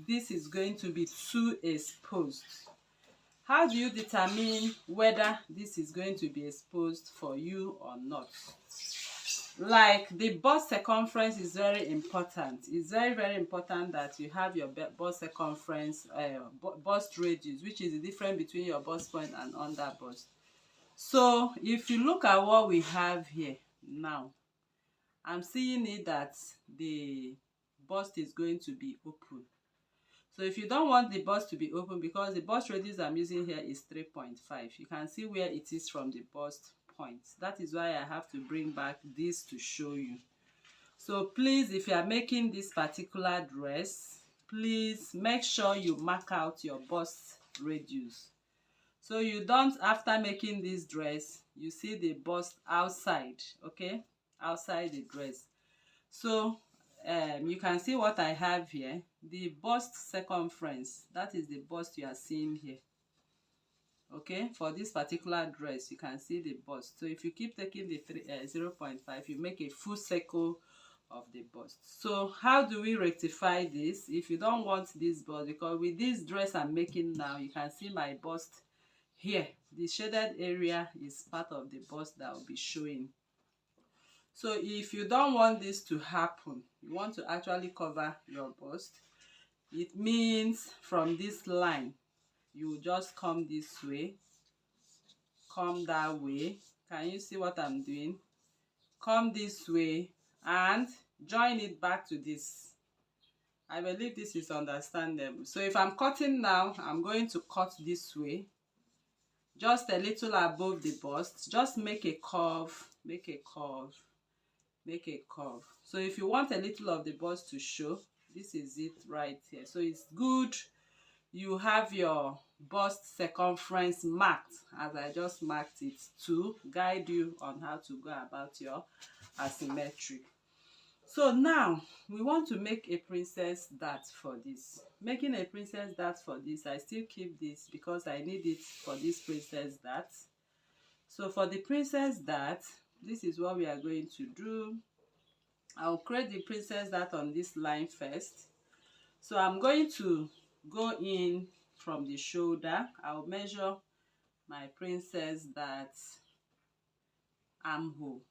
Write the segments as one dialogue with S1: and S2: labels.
S1: this is going to be too exposed. How do you determine whether this is going to be exposed for you or not? Like the bust circumference is very important. It's very, very important that you have your bust circumference, bust radius, which is the difference between your bust point and under bust. So if you look at what we have here now, I'm seeing it that the bust is going to be open. So if you don't want the bust to be open, because the bust radius I'm using here is 3.5, you can see where it is from the bust point. That is why I have to bring back this to show you. So please, if you are making this particular dress, please make sure you mark out your bust radius. So you don't, after making this dress, you see the bust outside, okay, outside the dress. So you can see what I have here, the bust circumference. That is the bust you are seeing here. Okay, for this particular dress, you can see the bust. So if you keep taking the 0.5, you make a full circle of the bust. So how do we rectify this? If you don't want this bust, because with this dress I'm making now, you can see my bust here. The shaded area is part of the bust that will be showing. So if you don't want this to happen, you want to actually cover your bust, it means from this line, you just come this way, come that way. Can you see what I'm doing? Come this way and join it back to this. I believe this is understandable. So if I'm cutting now, I'm going to cut this way, just a little above the bust. Just make a curve, make a curve, make a curve. So if you want a little of the bust to show, this is it right here. So it's good you have your bust circumference marked, as I just marked it, to guide you on how to go about your asymmetric. So now we want to make a princess dart for this. Making a princess dart for this, I still keep this because I need it for this princess dart. So for the princess dart, this is what we are going to do. I'll create the princess dart on this line first. So I'm going to go in from the shoulder. I'll measure my princess dart armhole.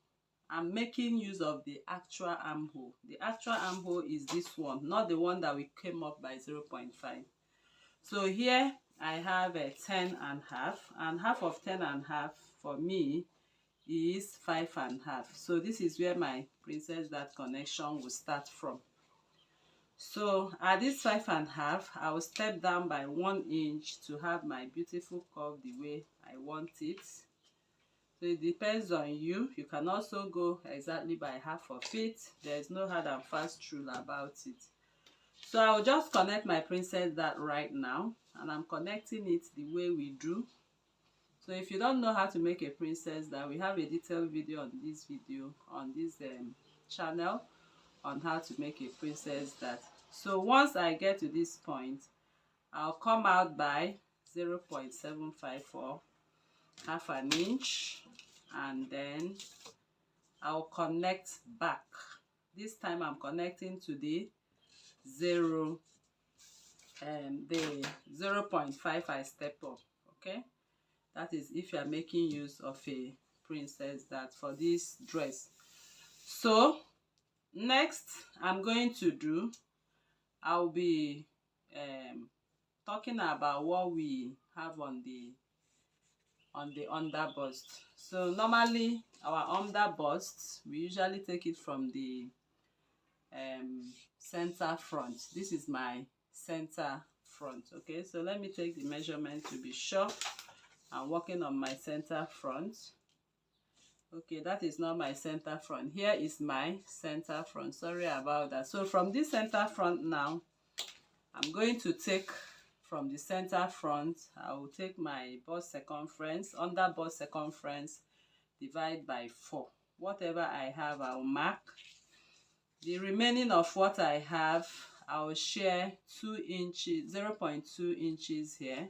S1: I'm making use of the actual armhole. The actual armhole is this one, not the one that we came up by 0.5. So here I have a 10.5, and half of 10.5 for me is 5.5. So this is where my princess dart connection will start from. So at this 5.5, I will step down by 1 inch to have my beautiful curve the way I want it. So it depends on you. You can also go exactly by half of it. There is no hard and fast rule about it. So I'll just connect my princess dart right now, and I'm connecting it the way we do. So if you don't know how to make a princess dart, we have a detailed video on this channel on how to make a princess dart. So once I get to this point, I'll come out by 0.75 for half an inch, and then I'll connect back. This time I'm connecting to the 0.5 I step up. Okay, that is if you are making use of a princess dart for this dress. So next I'm going to do, I'll be talking about what we have on the under bust. So normally our under bust, we usually take it from the center front. This is my center front. Okay, so let me take the measurement to be sure I'm working on my center front. Okay, that is not my center front. Here is my center front. Sorry about that. So from this center front now, I'm going to take from the center front, I will take my bust circumference, under bust circumference, divide by 4. Whatever I have, I'll mark. The remaining of what I have, I'll share 2 inches, 0.2 inches here,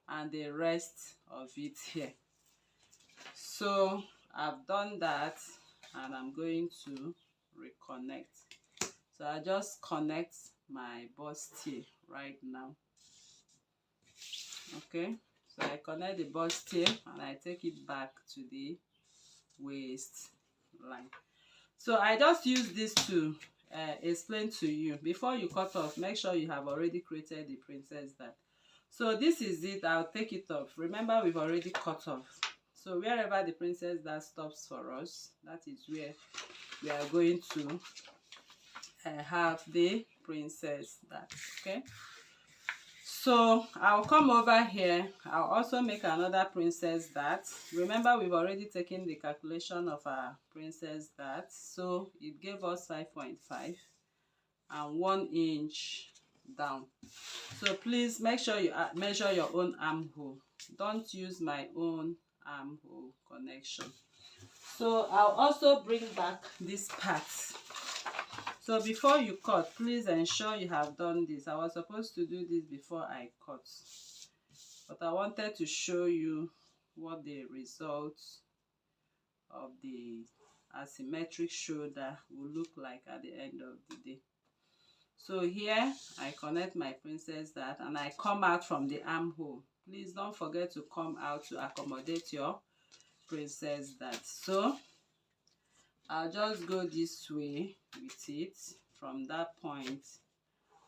S1: and the rest of it here. So I've done that, and I'm going to reconnect. So I just connect my bustier right now. Okay, so I connect the bustier and I take it back to the waist line. So I just use this to explain to you. Before you cut off, make sure you have already created the princess dart. So this is it. I'll take it off. Remember, we've already cut off. So wherever the princess dart stops for us, that is where we are going to have the princess dart. Okay, so I'll come over here. I'll also make another princess dart. Remember, we've already taken the calculation of our princess dart, so it gave us 5.5 and 1 inch down. So please make sure you measure your own armhole. Don't use my own armhole connection. So I'll also bring back this part. So before you cut, please ensure you have done this. I was supposed to do this before I cut, but I wanted to show you what the result of the asymmetric shoulder will look like at the end of the day. So here I connect my princess dart and I come out from the armhole. Please don't forget to come out to accommodate your princess dart. So I'll just go this way with it. From that point,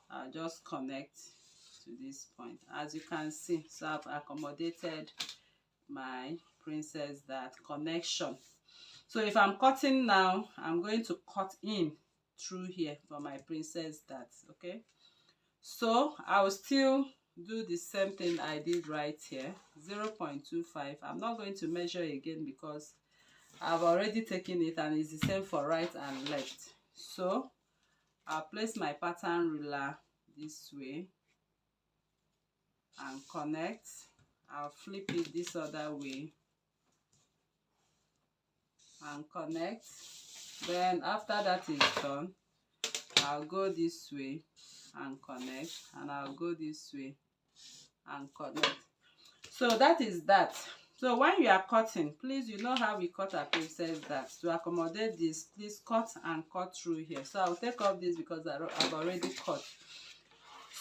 S1: I'll just connect to this point. As you can see, so I've accommodated my princess dart connection. So if I'm cutting now, I'm going to cut in through here for my princess dart. Okay, so I will still do the same thing I did right here, 0.25. I'm not going to measure again because I've already taken it and it's the same for right and left. So I'll place my pattern ruler this way and connect. I'll flip it this other way and connect. Then after that is done, I'll go this way and connect, and I'll go this way and connect. So that is that. So when you are cutting, please, you know how we cut our princess dart. To accommodate this, please cut and cut through here. So I'll take off this because I've already cut.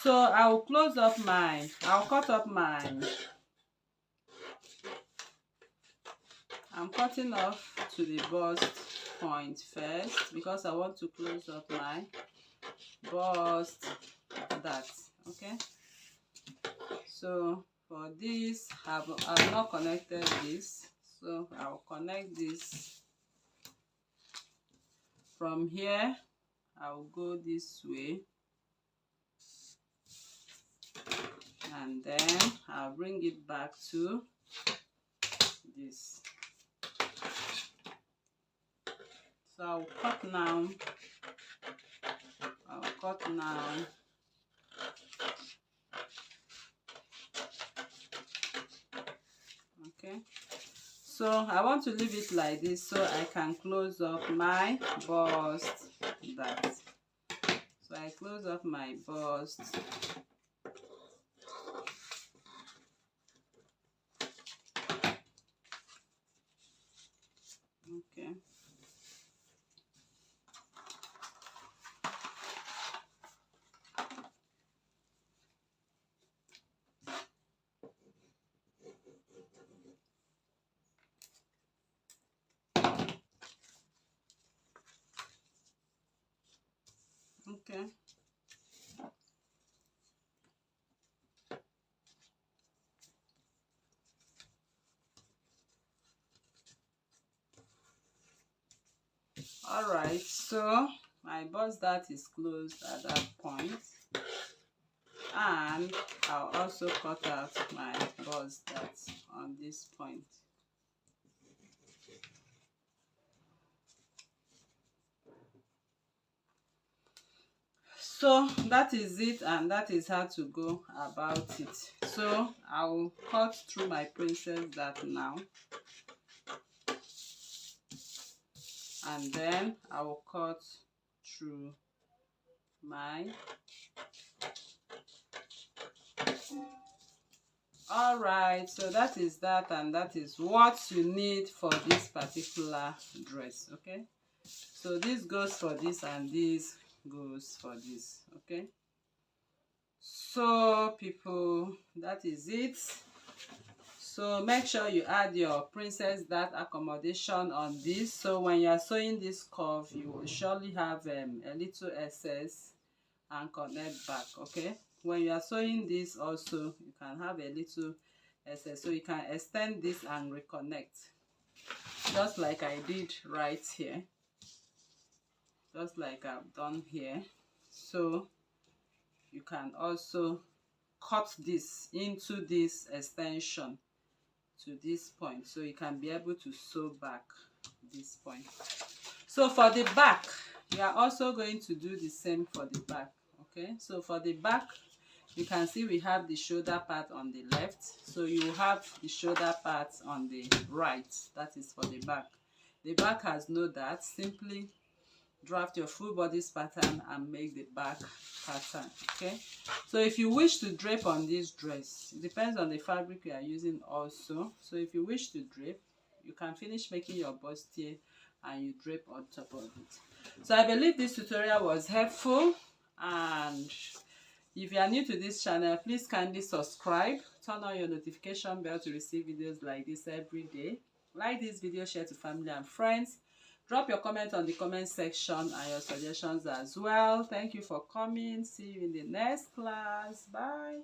S1: So I will close up I'll cut up I'm cutting off to the bust point first because I want to close up my bust dart. Okay, so for this I've not connected this, so I'll connect this from here. I'll go this way and then I'll bring it back to this. So I'll cut now. Okay, so I want to leave it like this so I can close up my bust dart. So I close up my bust. Okay. Okay. All right, so my bust dart is closed at that point, and I'll also cut out my bust dart on this point. So that is it, and that is how to go about it. So I will cut through my princess dart now, and then I will cut through my all right, so that is that, and that is what you need for this particular dress. Okay, so this goes for this and this goes for this. Okay, So people, that is it. So make sure you add your princess dart accommodation on this, so when you are sewing this curve you will surely have a little excess and connect back. Okay, when you are sewing this also you can have a little excess, so you can extend this and reconnect, just like I did right here, just like I've done here. So you can also cut this into this extension to this point, so you can be able to sew back this point. So for the back, you are also going to do the same for the back. Okay, so for the back, you can see we have the shoulder part on the left, so you have the shoulder part on the right. That is for the back. The back has no dart. Simply draft your full bodice pattern and make the back pattern. Okay, so if you wish to drape on this dress, it depends on the fabric you are using also. So if you wish to drape, you can finish making your bustier and you drape on top of it. So I believe this tutorial was helpful, and if you are new to this channel, please kindly subscribe, turn on your notification bell to receive videos like this every day. Like this video, share to family and friends. Drop your comment on the comment section and your suggestions as well. Thank you for coming. See you in the next class. Bye.